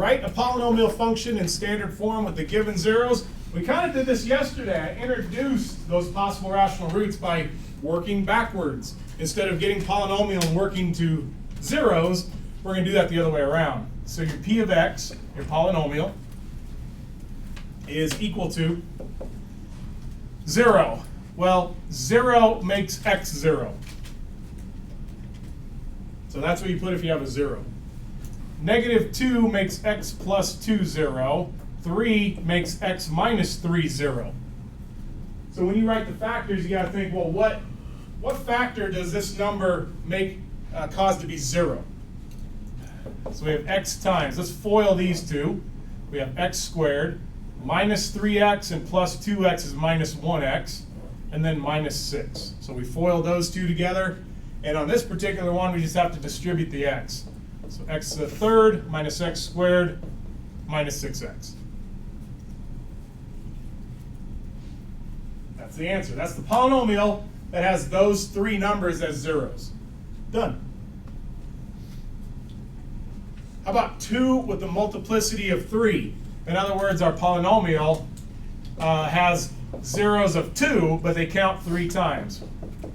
write a polynomial function in standard form with the given zeros. We kind of did this yesterday. I introduced those possible rational roots by working backwards. Instead of getting polynomial and working to zeros, we're going to do that the other way around. So your p of x, your polynomial, is equal to 0. Well, 0 makes x 0. So that's what you put if you have a 0. Negative 2 makes x plus 2 0. 3 makes x minus 3 0. So when you write the factors, you got to think, well, what factor does this number make cause to be 0? So we have x times. Let's FOIL these two. We have x squared minus 3x and plus 2x is minus 1x, and then minus 6. So we FOIL those two together. And on this particular one, we just have to distribute the x. So x to the third minus x squared minus 6x. That's the answer. That's the polynomial that has those three numbers as zeros. Done. How about 2 with the multiplicity of 3? In other words, our polynomial has zeros of 2, but they count 3 times.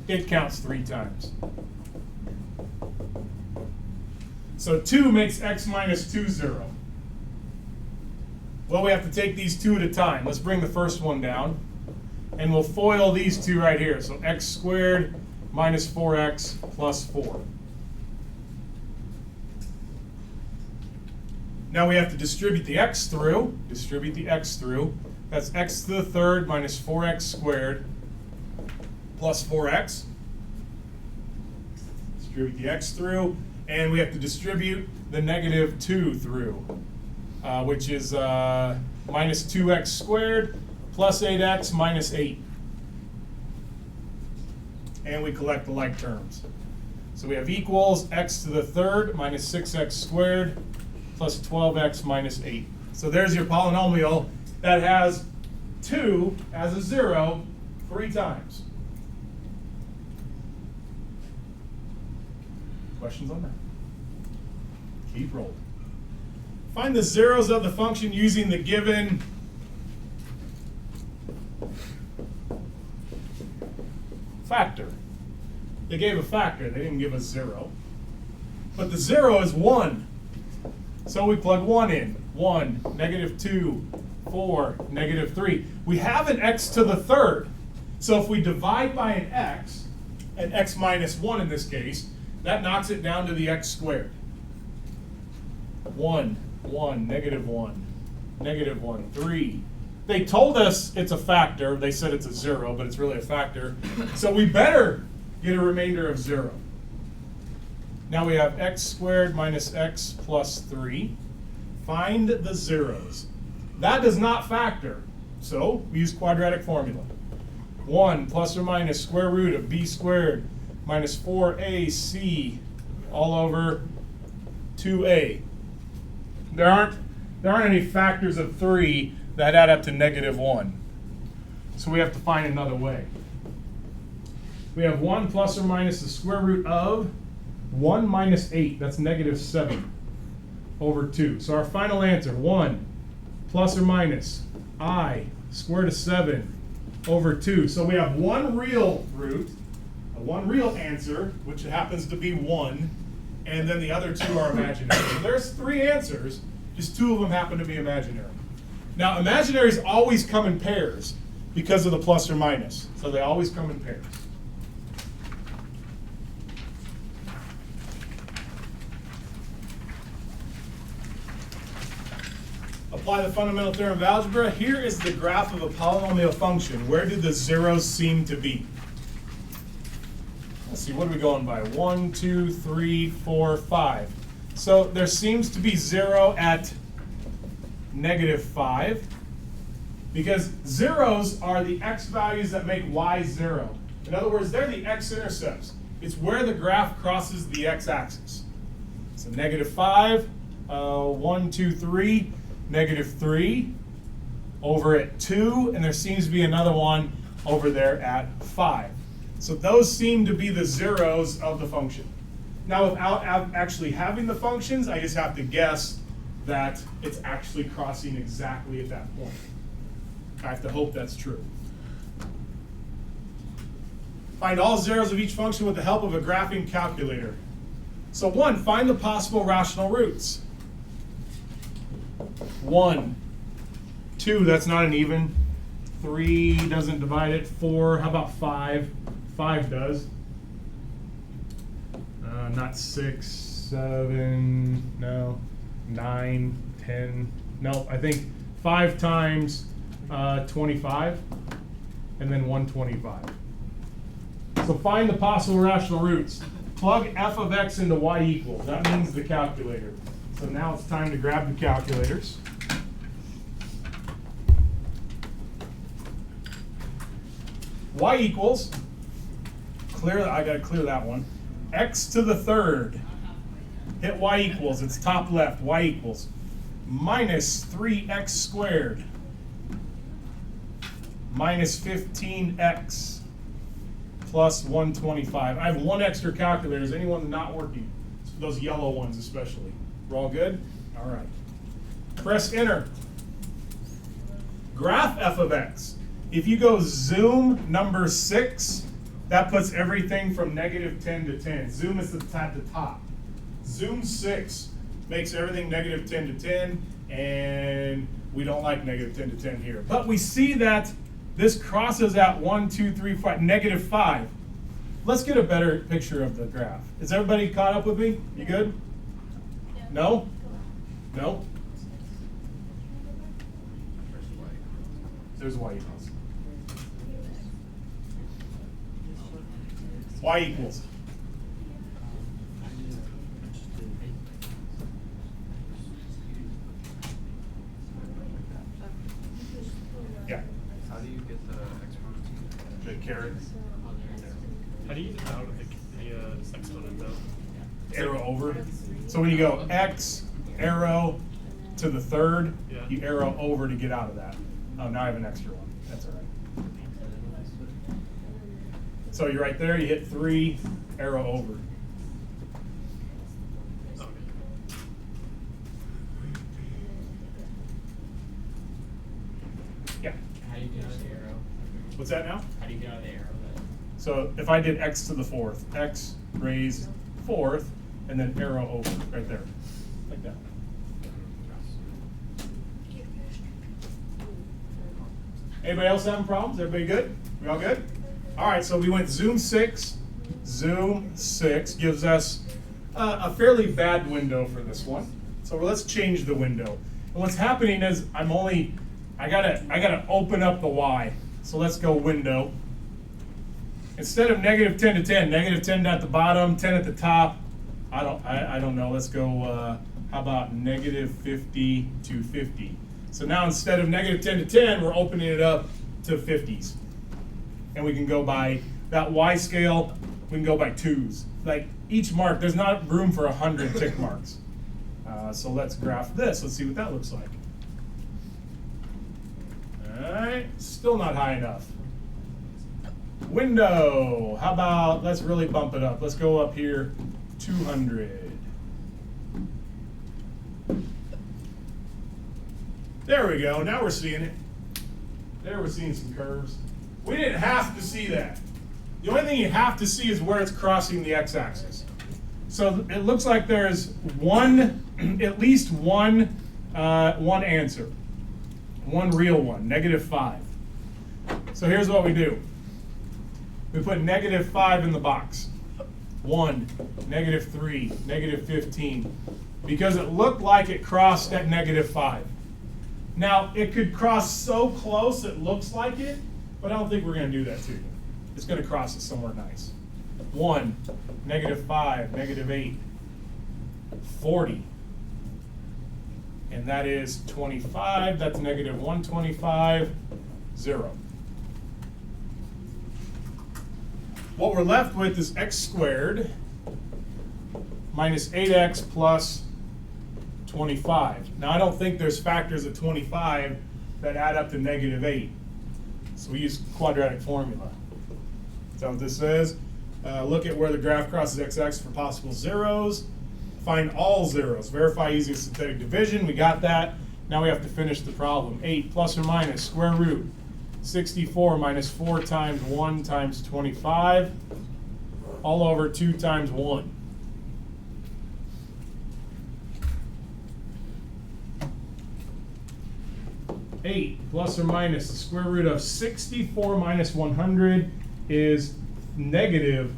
It counts 3 times. So 2 makes x minus 2 0. Well, we have to take these two at a time. Let's bring the first one down. And we'll FOIL these two right here. So x squared minus 4x plus 4. Now we have to distribute the x through. That's x to the third minus 4x squared plus 4x. Distribute the x through. And we have to distribute the negative 2 through, which is minus 2x squared plus 8x minus 8. And we collect the like terms. So we have equals x to the third minus 6x squared plus 12x minus 8. So there's your polynomial that has 2 as a 0 3 times. Questions on that? Keep rolling. Find the zeros of the function using the given factor. They gave a factor, they didn't give us 0. But the 0 is 1. So we plug 1 in. 1, negative 2, 4, negative 3. We have an x to the third. So if we divide by an x minus 1 in this case, that knocks it down to the x squared. 1, 1, negative 1, negative 1, 3. They told us it's a factor. They said it's a 0, but it's really a factor. So we better get a remainder of 0. Now we have x squared minus x plus 3. Find the zeros. That does not factor, so we use quadratic formula. 1 plus or minus square root of b squared minus 4ac all over 2a. There aren't any factors of 3 that add up to negative 1. So we have to find another way. We have 1 plus or minus the square root of 1 minus 8. That's negative 7 over 2. So our final answer, 1 plus or minus I square root of 7 over 2. So we have one real root, one real answer, which happens to be 1, and then the other 2 are imaginary. So there's 3 answers, just 2 of them happen to be imaginary. Now, imaginaries always come in pairs because of the plus or minus. So they always come in pairs. Apply the fundamental theorem of algebra. Here is the graph of a polynomial function. Where do the zeros seem to be? Let's see, what are we going by? 1, 2, 3, 4, 5. So there seems to be 0 at negative 5, because zeros are the x values that make y 0. In other words, they're the x-intercepts. It's where the graph crosses the x-axis. So negative 5, 1, 2, 3, negative 3, over at 2, and there seems to be another one over there at 5. So those seem to be the zeros of the function. Now, without actually having the functions, I just have to guess that it's actually crossing exactly at that point. I have to hope that's true. Find all zeros of each function with the help of a graphing calculator. So 1, find the possible rational roots. 1, 2, that's not an even. 3 doesn't divide it. 4, how about 5? 5 does. Not 6, 7, no. 9, 10, no, I think 5 times 25, and then 125. So find the possible rational roots. Plug f of x into y equals. That means the calculator. So now it's time to grab the calculators. Y equals, I gotta clear that one. X to the third. Hit y equals, it's top left, y equals minus 3x squared minus 15x plus 125. I have one extra calculator. Is anyone not working? Those yellow ones especially. We're all good? All right. Press enter. Graph f of x. If you go zoom number 6, that puts everything from -10 to 10. Zoom is at the top. Zoom 6 makes everything -10 to 10, and we don't like -10 to 10 here. But we see that this crosses at 1, 2, 3, 4, -5. Let's get a better picture of the graph. Is everybody caught up with me? You good? No? No? There's y equals. Y equals. Yeah. How do you get the exponent? The caret. How do you get out of the exponent though? Arrow over. So when you go x, arrow to the third, Yeah. you arrow over to get out of that. Oh, now I have an extra one. That's all right. So you're right there, you hit 3, arrow over. Okay. Yeah. How do you get out of the arrow? What's that now? How do you get out of the arrow then? So if I did x to the 4th, x raised 4th, and then arrow over, right there, like that. Anybody else having problems? Everybody good? We all good? All right, so we went zoom 6. Zoom 6 gives us a fairly bad window for this one. So let's change the window. And what's happening is I gotta open up the y. So let's go window. Instead of -10 to 10, -10 at the bottom, 10 at the top. I don't know. Let's go. How about -50 to 50? So now instead of -10 to 10, we're opening it up to 50s, and we can go by that y scale. We can go by 2s. Like each mark, there's not room for 100 tick marks. So let's graph this. Let's see what that looks like. All right, still not high enough. Window, how about, let's really bump it up. Let's go up here, 200. There we go, now we're seeing it. There we're seeing some curves. We didn't have to see that. The only thing you have to see is where it's crossing the x-axis. So it looks like there's at least one answer. One real one, -5. So here's what we do. We put -5 in the box. 1, -3, -15. Because it looked like it crossed at -5. Now, it could cross so close it looks like it, but I don't think we're going to do that to you. It's going to cross it somewhere nice. 1, -5, -8, 40. And that is 25, that's -125, 0. What we're left with is x squared minus 8x plus 25. Now I don't think there's factors of 25 that add up to -8. So we use quadratic formula. Is that what this says? Look at where the graph crosses x-axis for possible zeros. Find all zeros. Verify using synthetic division. We got that. Now we have to finish the problem. 8 plus or minus square root 64 minus 4 times 1 times 25 all over 2 times 1. Eight plus or minus the square root of 64 minus 100 is negative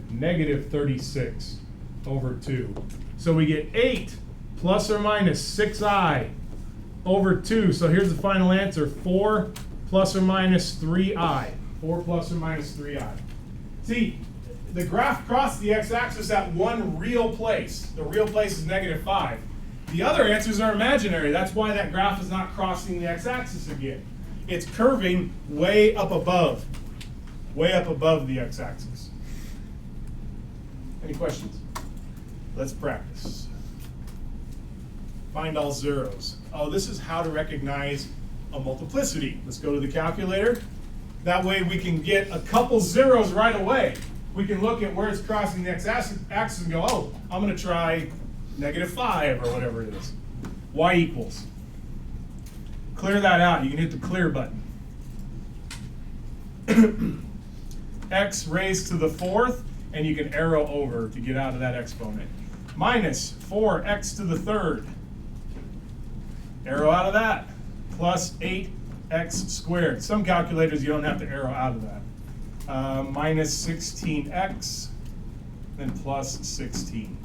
36 over 2. So we get 8 plus or minus 6i over 2. So here's the final answer, 4 plus or minus 3i. 4 plus or minus 3i. See, the graph crossed the x-axis at one real place. The real place is negative 5. The other answers are imaginary. That's why that graph is not crossing the x-axis again. It's curving way up above the x-axis. Any questions? Let's practice. Find all zeros. Oh, this is how to recognize a multiplicity. Let's go to the calculator. That way we can get a couple zeros right away. We can look at where it's crossing the x-axis and go, oh, I'm going to try negative 5 or whatever it is. Y equals. Clear that out. You can hit the clear button. X raised to the 4th, and you can arrow over to get out of that exponent. Minus 4x to the 3rd. Arrow out of that. Plus 8x squared. Some calculators you don't have to arrow out of that. Minus 16x, then plus 16.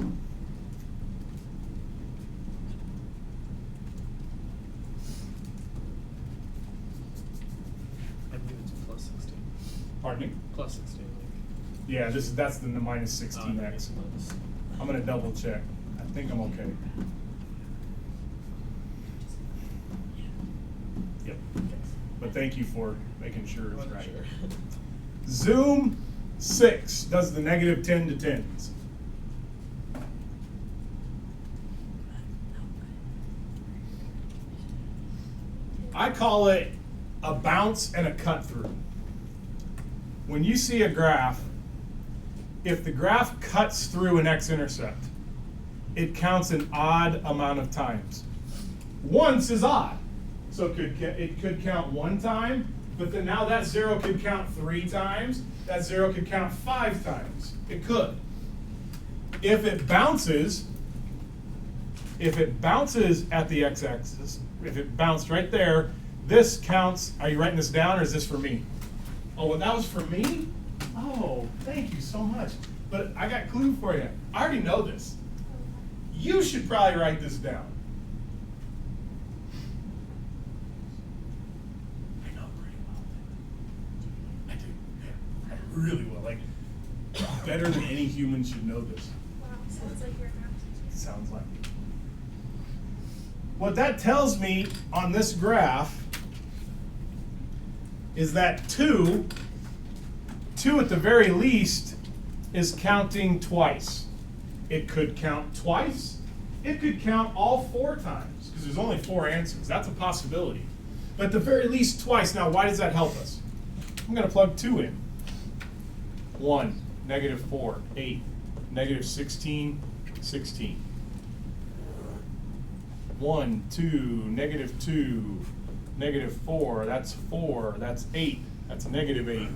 I believe it's plus 16. Pardon me? Plus 16. Yeah, that's the minus Like. 16x. I'm going to double check. I think I'm okay. Yep. But thank you for making sure it's right. Zoom 6 does the negative 10 to 10s. I call it a bounce and a cut through. When you see a graph, if the graph cuts through an x-intercept, it counts an odd amount of times. Once is odd, so it could count 1 time, but then now that 0 could count 3 times, that 0 could count 5 times. It could. If it bounces at the x-axis, if it bounced right there, this counts. Are you writing this down, or is this for me? Oh, well, that was for me? Oh, thank you so much. But I got a clue for you. I already know this. You should probably write this down. I know pretty well. I do. I really well. Like, better than any human should know this. Wow, sounds like you're a math teacher. Sounds like it. What that tells me on this graph is that 2 at the very least is counting twice. It could count twice. It could count all 4 times, because there's only 4 answers. That's a possibility. But at the very least twice. Now, why does that help us? I'm going to plug 2 in. 1, negative 4, 8, negative 16, 16. 1, 2, negative 2, negative 4, that's 4, that's 8, that's negative 8.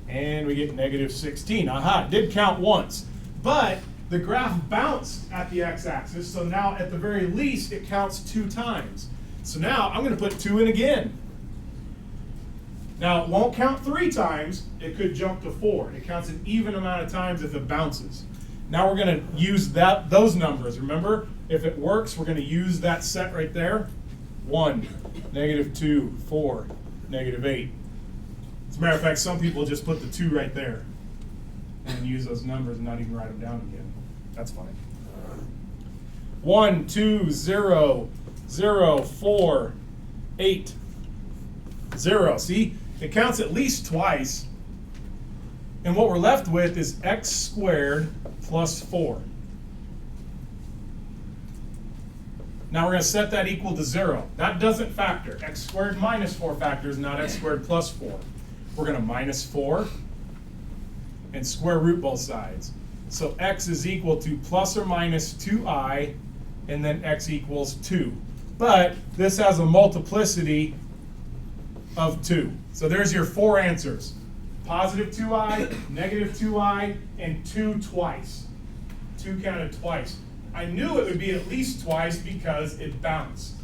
And we get negative 16. Aha, it did count once. But the graph bounced at the x-axis, so now at the very least it counts 2 times. So now I'm going to put 2 in again. Now it won't count 3 times, it could jump to 4. It counts an even amount of times if it bounces. Now we're going to use those numbers. Remember, if it works, we're going to use that set right there. 1, negative 2, 4, negative 8. As a matter of fact, some people just put the 2 right there and use those numbers and not even write them down again. That's fine. 1, 2, 0, 0, 4, 8, 0. See, it counts at least twice. And what we're left with is x squared plus 4. Now we're going to set that equal to 0. That doesn't factor. X squared minus 4 factors, not x squared plus 4. We're going to minus 4 and square root both sides. So x is equal to plus or minus 2i, and then x equals 2. But this has a multiplicity of 2. So there's your 4 answers. Positive 2i, negative 2i, and 2 twice. 2 counted twice. I knew it would be at least twice because it bounced.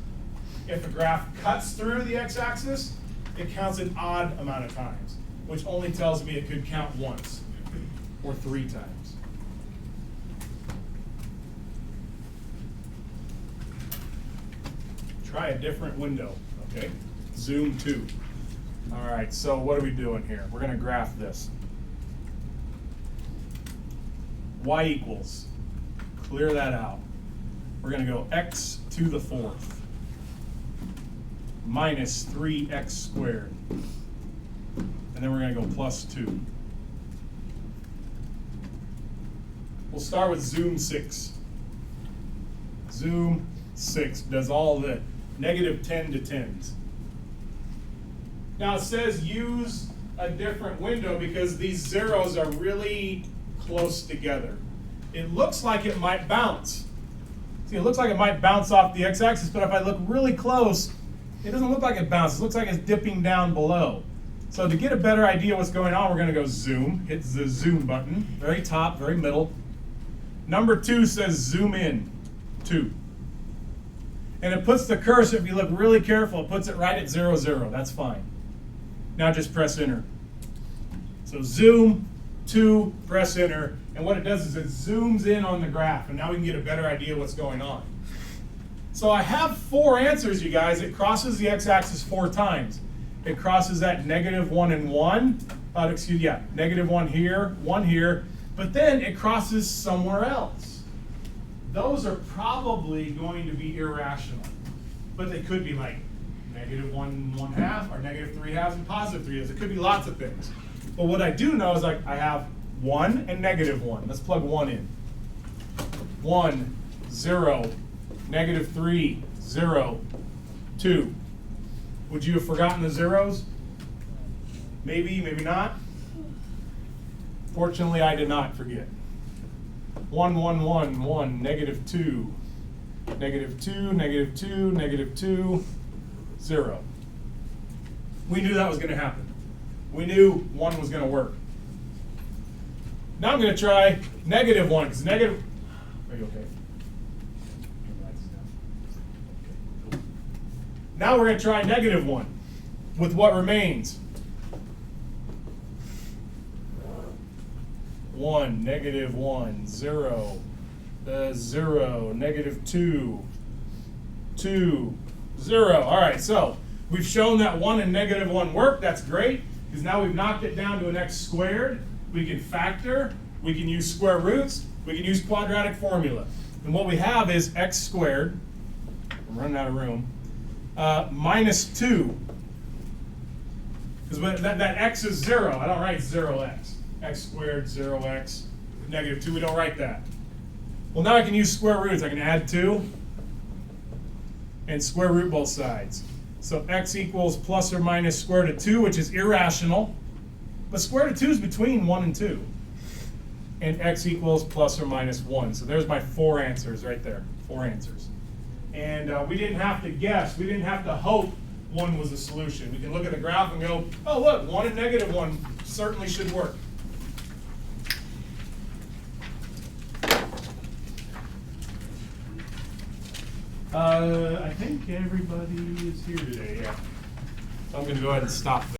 If a graph cuts through the x-axis, it counts an odd amount of times, which only tells me it could count once or 3 times. Try a different window, okay? Zoom 2. All right, so what are we doing here? We're going to graph this. Y equals, clear that out. We're going to go x to the 4th minus 3x squared. And then we're going to go plus 2. We'll start with zoom 6. Zoom 6 does all the negative 10 to 10s. Now it says use a different window because these zeros are really close together. It looks like it might bounce. See, it looks like it might bounce off the x-axis, but if I look really close, it doesn't look like it bounces. It looks like it's dipping down below. So to get a better idea what's going on, we're going to go zoom. Hit the zoom button, very top, very middle. Number 2 says zoom in, 2. And it puts the cursor, if you look really careful, it puts it right at 0, 0. That's fine. Now just press enter. So zoom, 2, press enter. And what it does is it zooms in on the graph. And now we can get a better idea what's going on. So I have 4 answers, you guys. It crosses the x-axis 4 times. It crosses at negative 1 and 1. Negative 1 here, 1 here. But then it crosses somewhere else. Those are probably going to be irrational. But they could be like negative 1 1/2 or negative 3/2 and positive 3/2. It could be lots of things. But what I do know is like I have 1 and negative 1. Let's plug 1 in. 1, 0, negative 3, 0, 2. Would you have forgotten the zeros? Maybe, maybe not. Fortunately, I did not forget. 1, 1, 1, 1, negative 2, negative 2, negative 2, negative 2, 0. We knew that was going to happen. We knew 1 was going to work. Now I'm going to try negative 1, because negative... Are you okay? Now we're going to try negative 1 with what remains. 1, negative 1, 0, 0, negative 2, 2, 0. All right, so we've shown that 1 and negative 1 work. That's great, because now we've knocked it down to an x squared. We can factor. We can use square roots. We can use quadratic formula. And what we have is x squared. I'm running out of room. Minus 2. Because that x is 0. I don't write 0x. X squared, 0x, negative 2. We don't write that. Well, now I can use square roots. I can add 2 and square root both sides. So x equals plus or minus square root of 2, which is irrational. But square root of 2 is between 1 and 2. And x equals plus or minus 1. So there's my 4 answers right there. 4 answers. And we didn't have to guess. We didn't have to hope 1 was the solution. We can look at the graph and go, oh, look, 1 and negative 1 certainly should work. I think everybody is here today, yeah. So I'm going to go ahead and stop there.